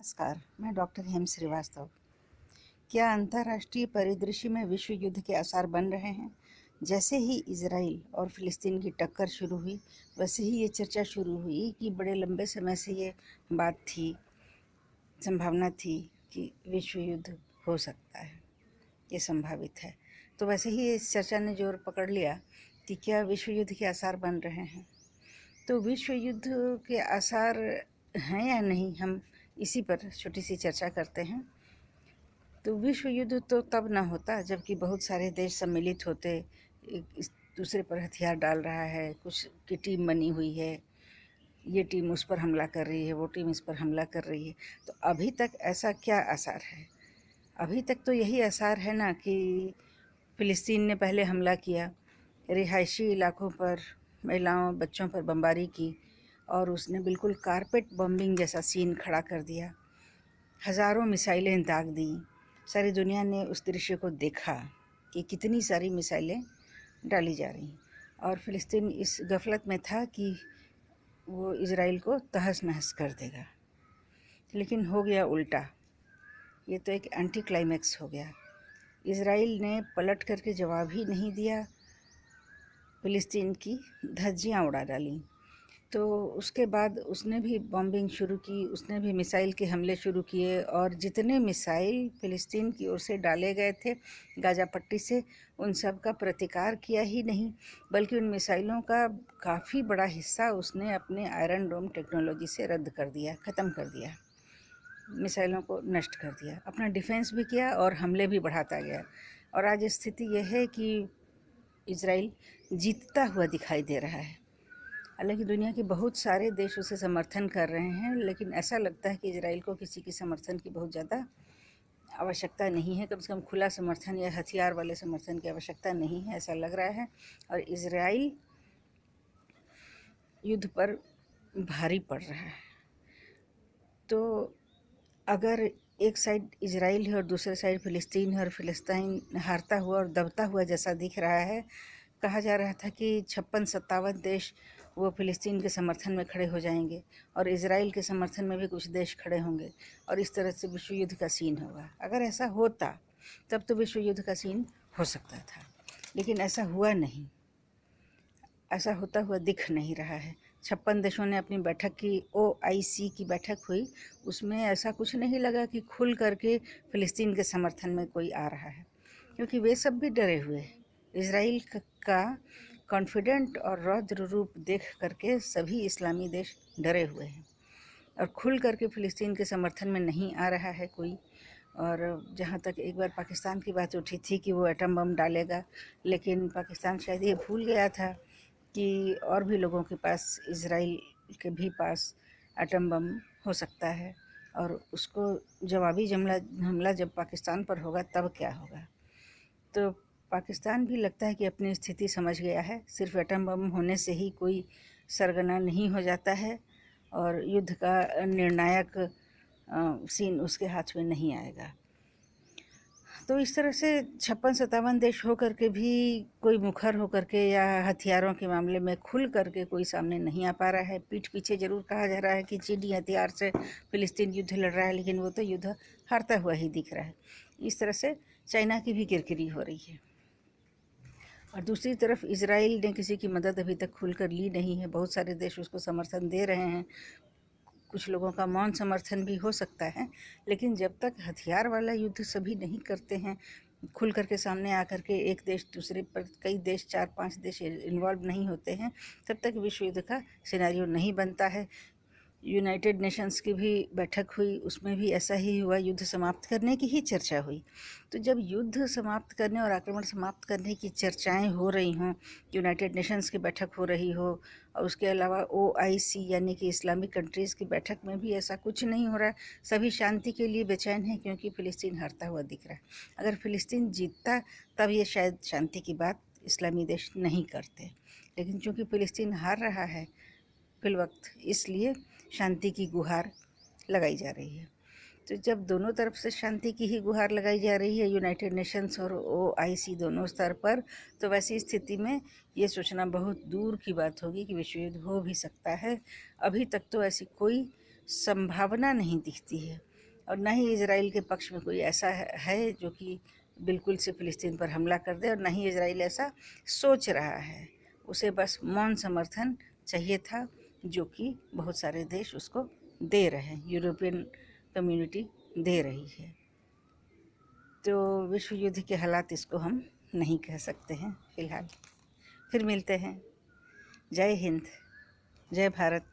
नमस्कार, मैं डॉक्टर हेम श्रीवास्तव। क्या अंतर्राष्ट्रीय परिदृश्य में विश्व युद्ध के आसार बन रहे हैं? जैसे ही इजराइल और फिलिस्तीन की टक्कर शुरू हुई, वैसे ही ये चर्चा शुरू हुई कि बड़े लंबे समय से ये बात थी, संभावना थी कि विश्व युद्ध हो सकता है, ये संभावित है। तो वैसे ही इस चर्चा ने जोर पकड़ लिया कि क्या विश्व युद्ध के आसार बन रहे हैं। तो विश्व युद्ध के आसार हैं या नहीं, हम इसी पर छोटी सी चर्चा करते हैं। तो विश्व युद्ध तो तब ना होता जबकि बहुत सारे देश सम्मिलित होते, एक इस दूसरे पर हथियार डाल रहा है, कुछ की टीम बनी हुई है, ये टीम उस पर हमला कर रही है, वो टीम इस पर हमला कर रही है। तो अभी तक ऐसा क्या आसार है? अभी तक तो यही आसार है ना कि फ़िलिस्तीन ने पहले हमला किया, रिहायशी इलाकों पर, महिलाओं बच्चों पर बमबारी की और उसने बिल्कुल कारपेट बॉम्बिंग जैसा सीन खड़ा कर दिया। हज़ारों मिसाइलें दाग दी। सारी दुनिया ने उस दृश्य को देखा कि कितनी सारी मिसाइलें डाली जा रही और फ़िलिस्तीन इस गफलत में था कि वो इज़राइल को तहस नहस कर देगा। लेकिन हो गया उल्टा। ये तो एक एंटी क्लाइमैक्स हो गया। इज़राइल ने पलट करके जवाब ही नहीं दिया, फ़िलिस्तीन की धज्जियाँ उड़ा डाली। तो उसके बाद उसने भी बॉम्बिंग शुरू की, उसने भी मिसाइल के हमले शुरू किए और जितने मिसाइल फ़िलिस्तीन की ओर से डाले गए थे गाज़ा पट्टी से, उन सब का प्रतिकार किया ही नहीं, बल्कि उन मिसाइलों का काफ़ी बड़ा हिस्सा उसने अपने आयरन डोम टेक्नोलॉजी से रद्द कर दिया, ख़त्म कर दिया, मिसाइलों को नष्ट कर दिया। अपना डिफेंस भी किया और हमले भी बढ़ाता गया। और आज स्थिति यह है कि इज़राइल जीतता हुआ दिखाई दे रहा है। हालांकि दुनिया के बहुत सारे देश उसे समर्थन कर रहे हैं, लेकिन ऐसा लगता है कि इजराइल को किसी की समर्थन की बहुत ज़्यादा आवश्यकता नहीं है। कम से कम खुला समर्थन या हथियार वाले समर्थन की आवश्यकता नहीं है, ऐसा लग रहा है। और इजराइल युद्ध पर भारी पड़ रहा है। तो अगर एक साइड इजराइल है और दूसरे साइड फ़िलिस्तीन है और फ़िलिस्तीन हारता हुआ और दबता हुआ जैसा दिख रहा है, कहा जा रहा था कि 56-57 देश वो फ़िलिस्तीन के समर्थन में खड़े हो जाएंगे और इजराइल के समर्थन में भी कुछ देश खड़े होंगे और इस तरह से विश्व युद्ध का सीन होगा। अगर ऐसा होता तब तो विश्व युद्ध का सीन हो सकता था, लेकिन ऐसा हुआ नहीं, ऐसा होता हुआ दिख नहीं रहा है। 56 देशों ने अपनी बैठक की, OIC की बैठक हुई, उसमें ऐसा कुछ नहीं लगा कि खुल करके फ़िलिस्तीन के समर्थन में कोई आ रहा है, क्योंकि वे सब भी डरे हुए हैं। इजराइल का कॉन्फिडेंट और रौद्र रूप देख करके सभी इस्लामी देश डरे हुए हैं और खुल करके फ़िलिस्तीन के समर्थन में नहीं आ रहा है कोई। और जहाँ तक एक बार पाकिस्तान की बात उठी थी कि वो एटम बम डालेगा, लेकिन पाकिस्तान शायद ये भूल गया था कि और भी लोगों के पास, इजराइल के भी पास एटम बम हो सकता है और उसको जवाबी हमला जब पाकिस्तान पर होगा तब क्या होगा। तो पाकिस्तान भी लगता है कि अपनी स्थिति समझ गया है। सिर्फ एटम बम होने से ही कोई सरगना नहीं हो जाता है और युद्ध का निर्णायक सीन उसके हाथ में नहीं आएगा। तो इस तरह से 56-57 देश हो करके भी कोई मुखर हो करके या हथियारों के मामले में खुल करके कोई सामने नहीं आ पा रहा है। पीठ पीछे ज़रूर कहा जा रहा है कि चीनी हथियार से फ़िलिस्तीन युद्ध लड़ रहा है, लेकिन वो तो युद्ध हारता हुआ ही दिख रहा है। इस तरह से चाइना की भी किरकिरी हो रही है और दूसरी तरफ इजराइल ने किसी की मदद अभी तक खुलकर ली नहीं है। बहुत सारे देश उसको समर्थन दे रहे हैं, कुछ लोगों का मौन समर्थन भी हो सकता है, लेकिन जब तक हथियार वाला युद्ध सभी नहीं करते हैं, खुल करके सामने आकर के एक देश दूसरे पर, कई देश 4-5 देश इन्वॉल्व नहीं होते हैं, तब तक विश्व युद्ध का सिनेरियो नहीं बनता है। यूनाइटेड नेशंस की भी बैठक हुई, उसमें भी ऐसा ही हुआ, युद्ध समाप्त करने की ही चर्चा हुई। तो जब युद्ध समाप्त करने और आक्रमण समाप्त करने की चर्चाएं हो रही हों, यूनाइटेड नेशंस की बैठक हो रही हो और उसके अलावा OIC यानी कि इस्लामिक कंट्रीज़ की बैठक में भी ऐसा कुछ नहीं हो रहा है, सभी शांति के लिए बेचैन हैं क्योंकि फ़िलिस्तीन हारता हुआ दिख रहा है। अगर फ़िलिस्तीन जीतता तब ये शायद शांति की बात इस्लामी देश नहीं करते, लेकिन चूँकि फ़िलिस्तीन हार रहा है फिलवक्त, इसलिए शांति की गुहार लगाई जा रही है। तो जब दोनों तरफ से शांति की ही गुहार लगाई जा रही है, यूनाइटेड नेशंस और OIC दोनों स्तर पर, तो वैसी स्थिति में ये सोचना बहुत दूर की बात होगी कि विश्व युद्ध हो भी सकता है। अभी तक तो ऐसी कोई संभावना नहीं दिखती है। और न ही इजराइल के पक्ष में कोई ऐसा है जो कि बिल्कुल से फ़िलिस्तीन पर हमला कर दे, और न ही इजराइल ऐसा सोच रहा है। उसे बस मौन समर्थन चाहिए था, जो कि बहुत सारे देश उसको दे रहे हैं, यूरोपियन कम्युनिटी दे रही है। तो विश्व युद्ध के हालात इसको हम नहीं कह सकते हैं फ़िलहाल। फिर मिलते हैं। जय हिंद, जय भारत।